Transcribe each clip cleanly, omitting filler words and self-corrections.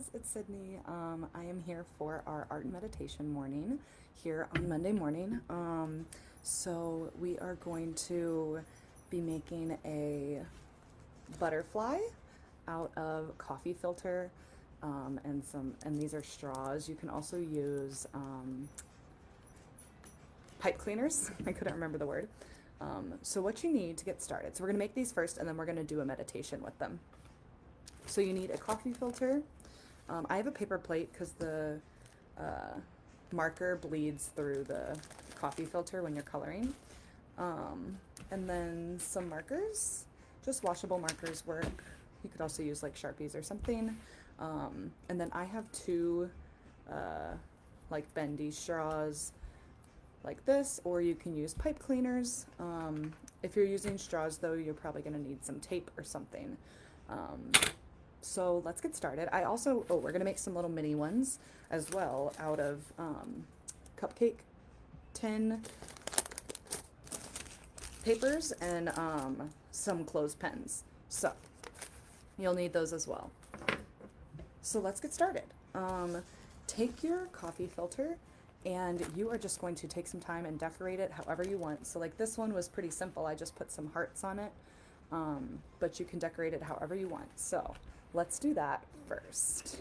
guys, it's Sydney. I am here for our art and meditation morning here on Monday morning. So we are going to be making a butterfly out of coffee filter and these are straws. You can also use pipe cleaners. I couldn't remember the word. So what you need to get started. So we're gonna make these first, and then we're gonna do a meditation with them. So you need a coffee filter. I have a paper plate because the marker bleeds through the coffee filter when you're coloring. And then some markers, just washable markers work. You could also use like Sharpies or something. And then I have two like bendy straws like this, or you can use pipe cleaners. If you're using straws though, you're probably gonna need some tape or something. So let's get started. We're gonna make some little mini ones as well out of cupcake tin papers and some clothespins. So you'll need those as well. So let's get started. Take your coffee filter and you are just going to take some time and decorate it however you want. So like this one was pretty simple. I just put some hearts on it, but you can decorate it however you want. So let's do that first.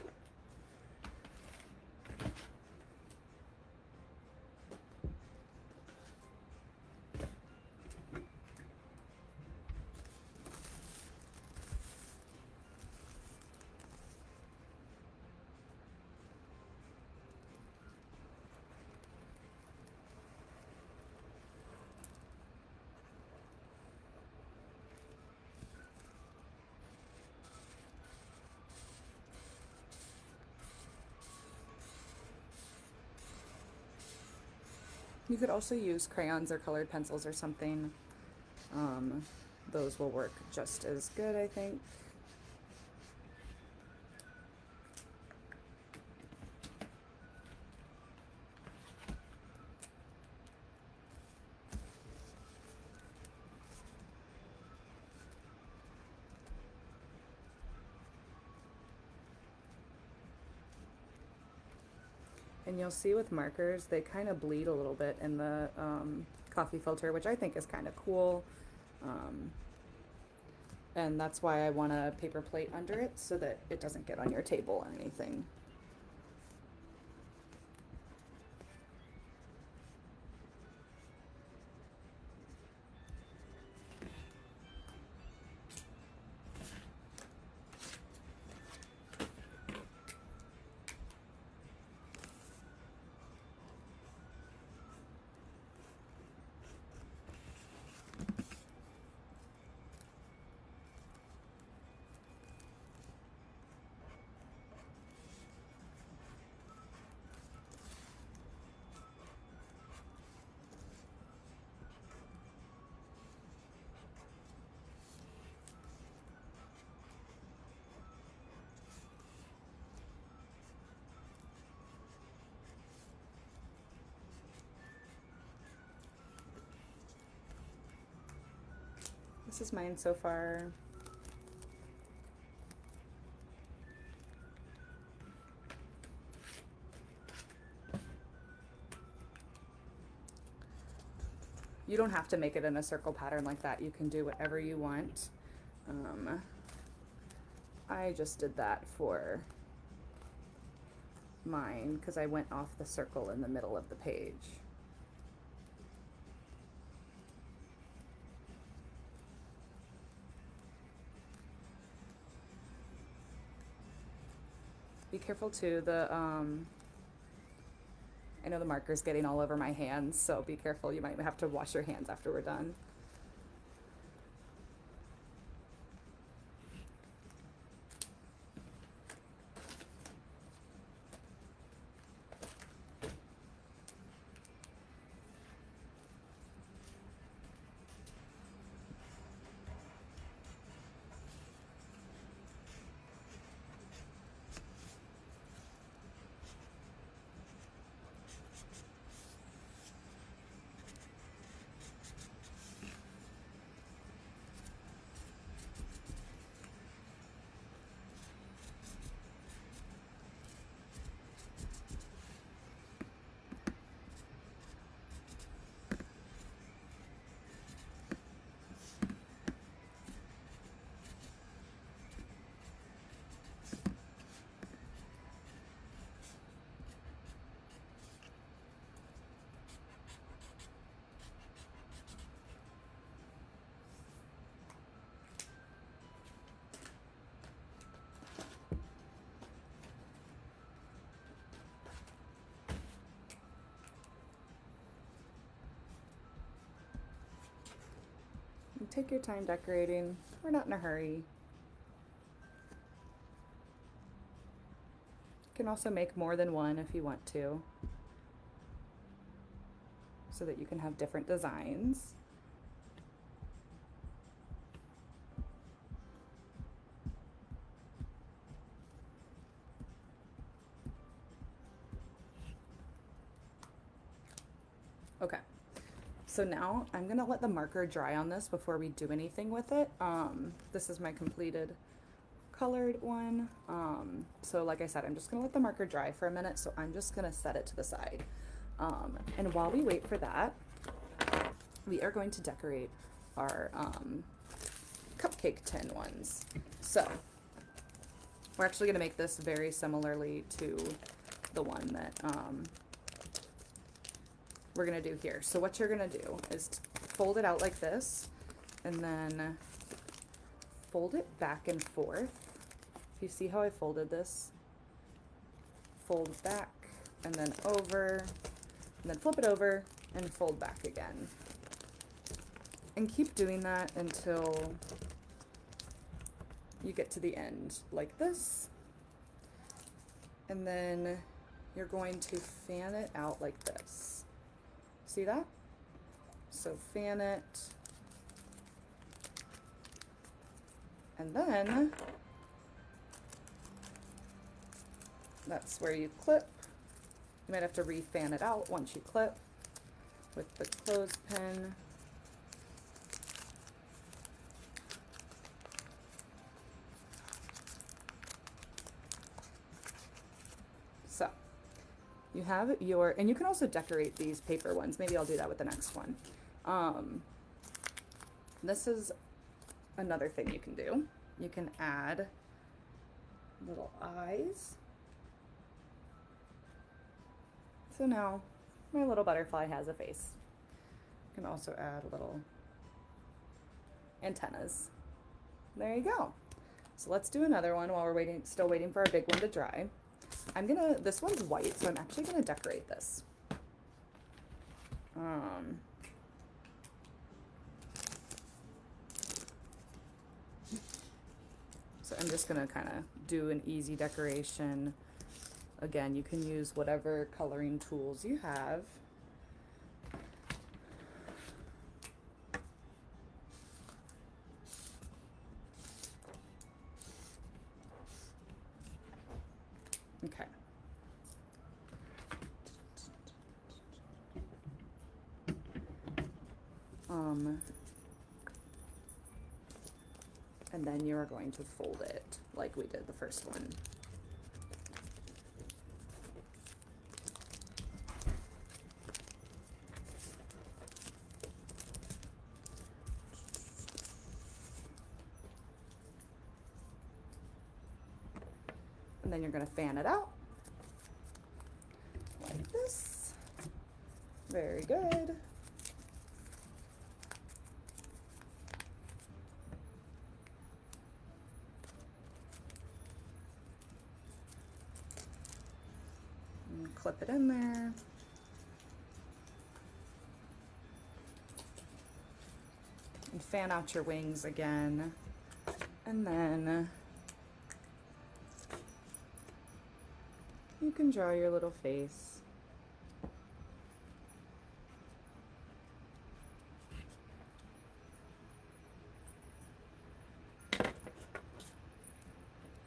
You could also use crayons or colored pencils or something. Those will work just as good, I think. And you'll see with markers, they kind of bleed a little bit in the coffee filter, which I think is kind of cool. And that's why I want a paper plate under it so that it doesn't get on your table or anything. This is mine so far. You don't have to make it in a circle pattern like that. You can do whatever you want. I just did that for mine because I went off the circle in the middle of the page. Be careful too, I know the marker's getting all over my hands, so be careful. You might have to wash your hands after we're done. take your time decorating. We're not in a hurry. You can also make more than one if you want to, so that you can have different designs. Okay, so now I'm gonna let the marker dry on this before we do anything with it. This is my completed colored one. So like I said, I'm just gonna let the marker dry for a minute, so I'm just gonna set it to the side. And while we wait for that, we are going to decorate our cupcake tin ones. So we're actually gonna make this very similarly to the one that we're gonna do here. So what you're gonna do is fold it out like this, and then fold it back and forth. You see how I folded this? Fold back and then over, and then flip it over and fold back again. And keep doing that until you get to the end like this. And then you're going to fan it out like this. See that? So fan it. And then that's where you clip. You might have to re-fan it out once you clip with the clothespin. So you have your, and you can also decorate these paper ones. Maybe I'll do that with the next one. This is another thing you can do. You can add little eyes. So now my little butterfly has a face. You can also add little antennas. There you go. So let's do another one while we're still waiting for our big one to dry. This one's white, so I'm actually gonna decorate this. So I'm just gonna kind of do an easy decoration. Again, you can use whatever coloring tools you have. Okay. And then you are going to fold it like we did the first one. And then you're going to fan it out like this. Very good. And clip it in there. And fan out your wings again. And then you can draw your little face.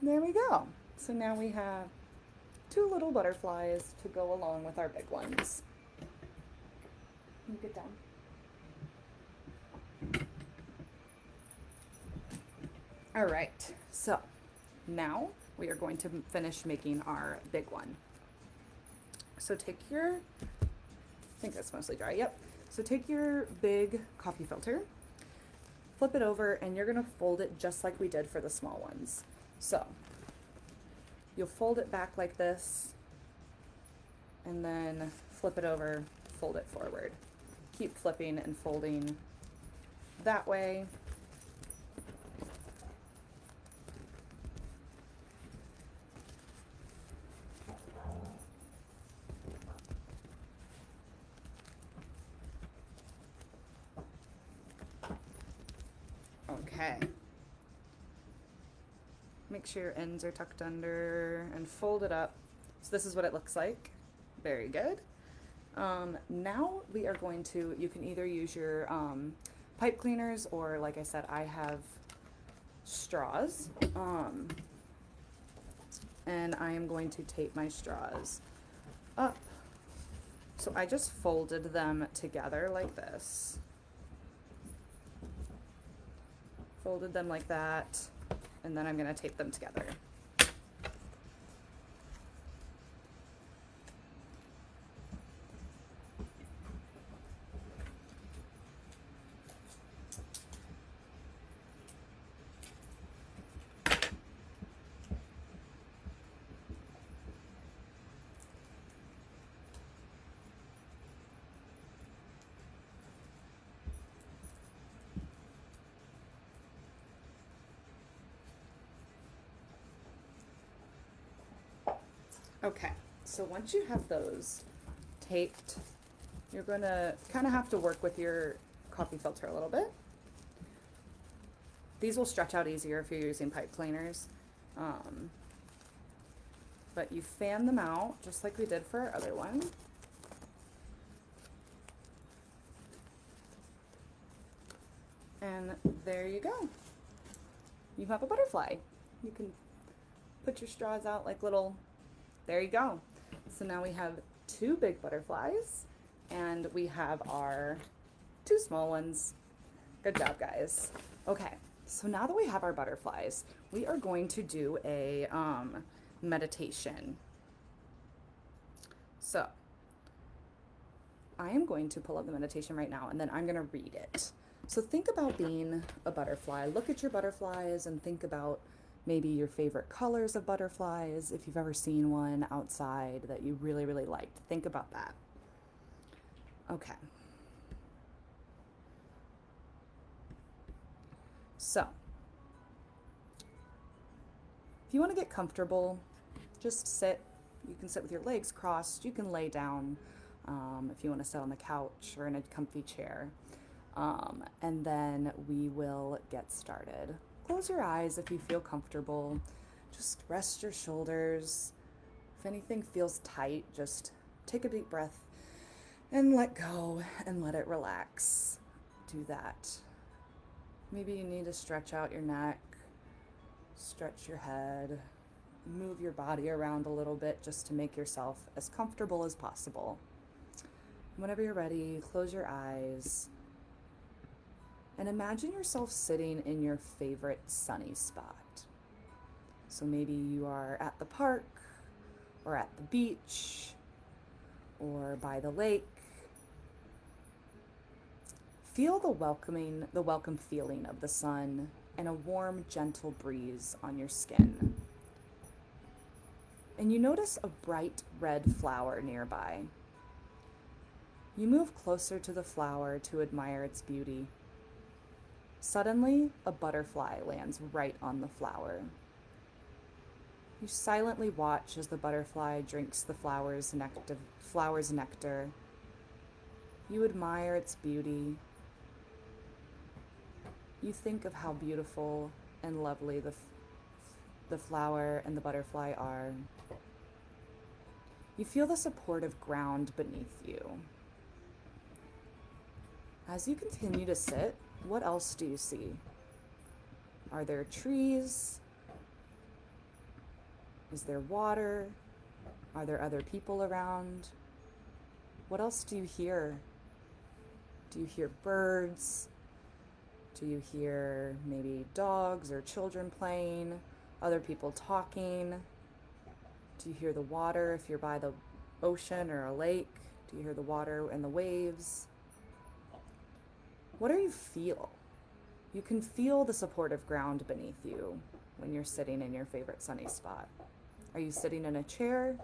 There we go. So now we have two little butterflies to go along with our big ones. Can you get down? All right, so now we are going to finish making our big one. So take your, I think that's mostly dry, yep. So take your big coffee filter, flip it over, and you're gonna fold it just like we did for the small ones. So you'll fold it back like this, and then flip it over, fold it forward. Keep flipping and folding that way. Okay. Make sure your ends are tucked under and fold it up. So this is what it looks like. Very good. Now we are going to, you can either use your pipe cleaners, or like I said, I have straws. And I am going to tape my straws up. So I just folded them together like this. Folded them like that, and then I'm going to tape them together. Okay, so once you have those taped, you're going to kind of have to work with your coffee filter a little bit. These will stretch out easier if you're using pipe cleaners. But you fan them out just like we did for our other one. And there you go. You have a butterfly. You can put your straws out like little, there you go. So now we have 2 big butterflies and we have our 2 small ones. Good job, guys. Okay, so now that we have our butterflies, we are going to do a meditation. So I am going to pull up the meditation right now, and then I'm going to read it. So think about being a butterfly. Look at your butterflies and think about maybe your favorite colors of butterflies. If you've ever seen one outside that you really, really liked, think about that. Okay. So, if you want to get comfortable, just sit. You can sit with your legs crossed. You can lay down if you want to sit on the couch or in a comfy chair. And then we will get started. Close your eyes if you feel comfortable. Just rest your shoulders. If anything feels tight, just take a deep breath and let go and let it relax. Do that. Maybe you need to stretch out your neck, stretch your head, move your body around a little bit just to make yourself as comfortable as possible. Whenever you're ready, close your eyes and imagine yourself sitting in your favorite sunny spot. So maybe you are at the park or at the beach or by the lake. Feel the welcome feeling of the sun and a warm, gentle breeze on your skin. And you notice a bright red flower nearby. You move closer to the flower to admire its beauty. Suddenly, a butterfly lands right on the flower. You silently watch as the butterfly drinks the flower's nectar. You admire its beauty. You think of how beautiful and lovely the flower and the butterfly are. You feel the supportive ground beneath you. As you continue to sit, what else do you see? Are there trees? Is there water? Are there other people around? What else do you hear? Do you hear birds? Do you hear maybe dogs or children playing? Other people talking? Do you hear the water if you're by the ocean or a lake? Do you hear the water and the waves? What do you feel? You can feel the supportive ground beneath you when you're sitting in your favorite sunny spot. Are you sitting in a chair?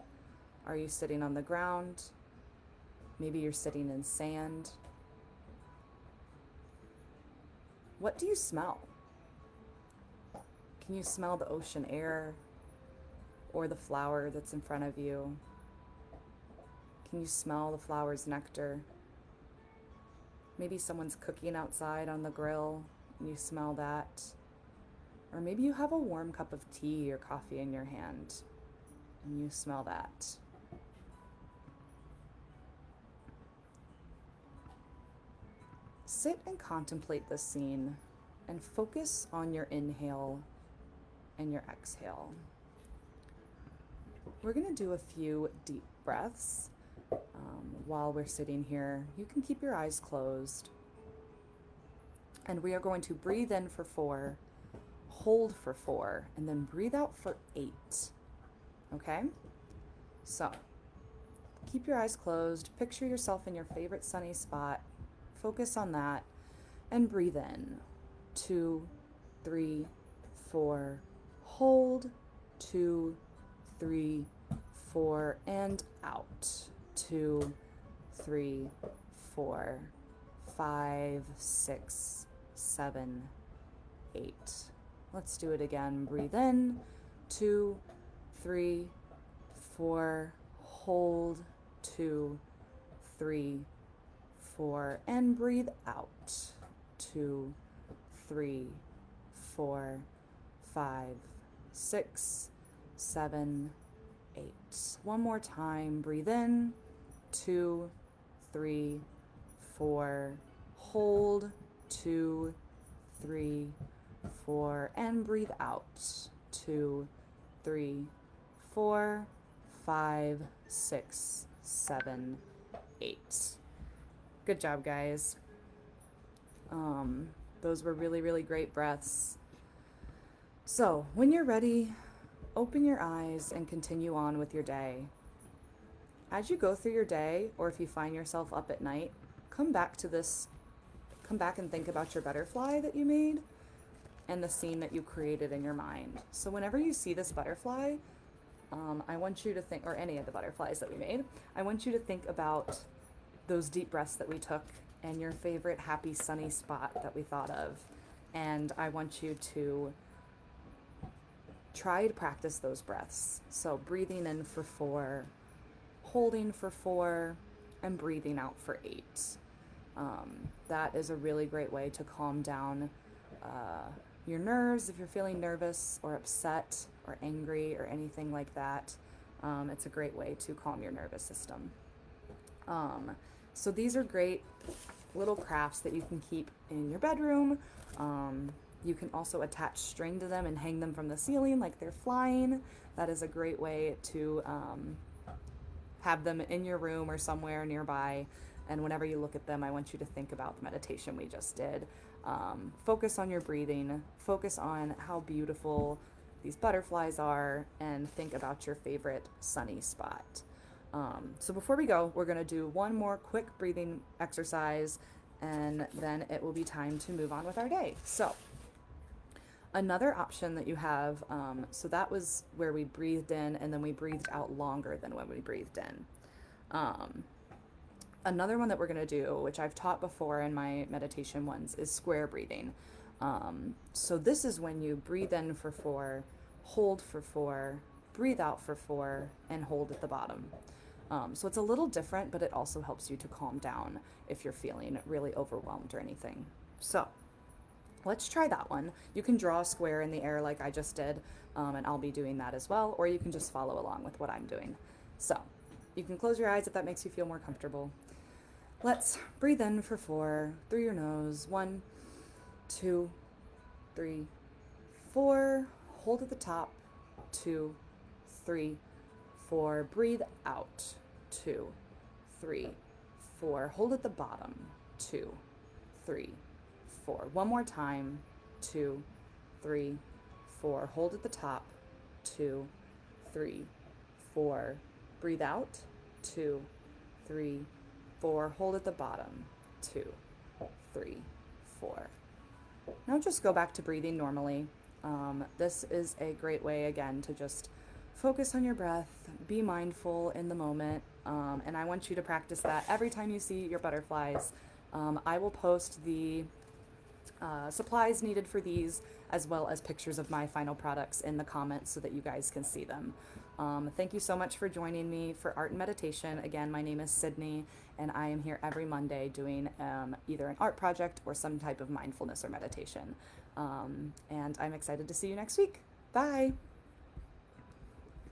Are you sitting on the ground? Maybe you're sitting in sand. What do you smell? Can you smell the ocean air or the flower that's in front of you? Can you smell the flower's nectar? Maybe someone's cooking outside on the grill and you smell that. Or maybe you have a warm cup of tea or coffee in your hand and you smell that. Sit and contemplate this scene and focus on your inhale and your exhale. We're going to do a few deep breaths while we're sitting here. You can keep your eyes closed. And we are going to breathe in for 4, hold for 4, and then breathe out for 8. Okay? So, keep your eyes closed. Picture yourself in your favorite sunny spot. Focus on that. And breathe in. 2, 3, 4. Hold. 2, 3, 4. And out. 2, 3, 4, 5, 6, 7, 8. Let's do it again. Breathe in. 2, 3, 4. Hold. 2, 3, 4. And breathe out. 2, 3, 4, 5, 6, 7, 8. One more time. Breathe in. 2, 3, 4. Hold. 2, 3, 4. And breathe out. 2, 3, 4, 5, 6, 7, 8. Good job, guys. Those were really, really great breaths. So, when you're ready, open your eyes and continue on with your day. As you go through your day, or if you find yourself up at night, come back and think about your butterfly that you made and the scene that you created in your mind. So whenever you see this butterfly, I want you to think, or any of the butterflies that we made, I want you to think about those deep breaths that we took and your favorite happy sunny spot that we thought of. And I want you to try to practice those breaths. So breathing in for 4, holding for 4, and breathing out for 8. That is a really great way to calm down your nerves if you're feeling nervous or upset or angry or anything like that. It's a great way to calm your nervous system. So these are great little crafts that you can keep in your bedroom. You can also attach string to them and hang them from the ceiling like they're flying. That is a great way to have them in your room or somewhere nearby. And whenever you look at them, I want you to think about the meditation we just did. Focus on your breathing, focus on how beautiful these butterflies are, and think about your favorite sunny spot. So before we go, we're going to do one more quick breathing exercise, and then it will be time to move on with our day. So another option that you have, so that was where we breathed in and then we breathed out longer than when we breathed in. Another one that we're going to do, which I've taught before in my meditation ones, is square breathing. So this is when you breathe in for 4, hold for 4, breathe out for 4, and hold at the bottom. So it's a little different, but it also helps you to calm down if you're feeling really overwhelmed or anything. So let's try that one. You can draw a square in the air like I just did, and I'll be doing that as well, or you can just follow along with what I'm doing. So you can close your eyes if that makes you feel more comfortable. Let's breathe in for 4 through your nose. 1, 2, 3, 4. Hold at the top. 2, 3, 4. Breathe out. 2, 3, 4. Hold at the bottom. 2, 3, 4. One more time. 2, 3, 4. Hold at the top. 2, 3, 4. Breathe out. 2, 3, 4. Hold at the bottom. 2, 3, 4. Now just go back to breathing normally. This is a great way, again, to just focus on your breath, be mindful in the moment, and I want you to practice that every time you see your butterflies. I will post the supplies needed for these, as well as pictures of my final products in the comments so that you guys can see them. Thank you so much for joining me for Art and Meditation. Again, my name is Sydney, and I am here every Monday doing either an art project or some type of mindfulness or meditation. And I'm excited to see you next week. Bye.